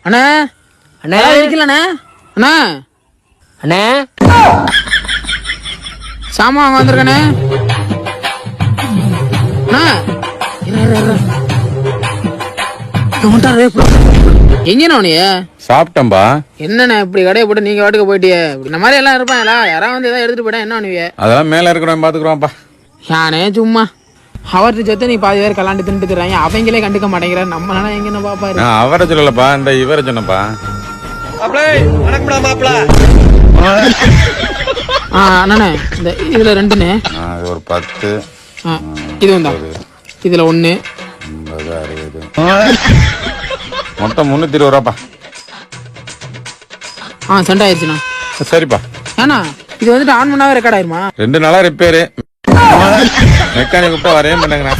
அண்ணா அண்ணா இருக்கலண்ணே அண்ணா அண்ணா சாமான் வாங்க வந்திருக்கண்ணே அண்ணா எங்கண்ணா நீ சாப்பிட்டம்பா. என்னண்ணா இப்படி கடையை போட்டு நீங்க வாட்டுக்கு போயிட்டியே? இந்த மாதிரி எல்லாம் இருப்பாங்களா? யாராவது வந்து ஏதாவது எடுத்துட்டு போயிட்டா என்ன பண்ணுவீங்க? அதெல்லாம் மேல இருக்கிறோம் பாத்துக்கிறோம்ப்பா. யானே சும்மா அவர்கிட்ட சேர்த்து நீ பாதி பேர் கலாண்டு தின்ட்டு தர்றாங்க, அவங்களே கண்டுக்க மாட்டேங்கிறாரு. நம்மளால எங்கன்னு பாப்பாரு. நான் அவரை சொல்லலப்பா, இந்த இவரை சொன்னப்பா. அண்ணே இந்த இதுல ரெண்டுண்ணே, ஒரு 10 இது வந்தா இதுல 1 50 60 மொத்தம் 320 ரூபாப்பா. சென்ட் ஆயிடுச்சுண்ணா. சரிப்பா. ஏண்ணா இது வந்துட்டு ஆன் பண்ணாவே ரெக்கார்ட் ஆயிருமா? 2 நாளா ரிப்பேரு, மெக்கானிக் கூப்பிட்டா வரையும் பண்ணாங்கண்ணா.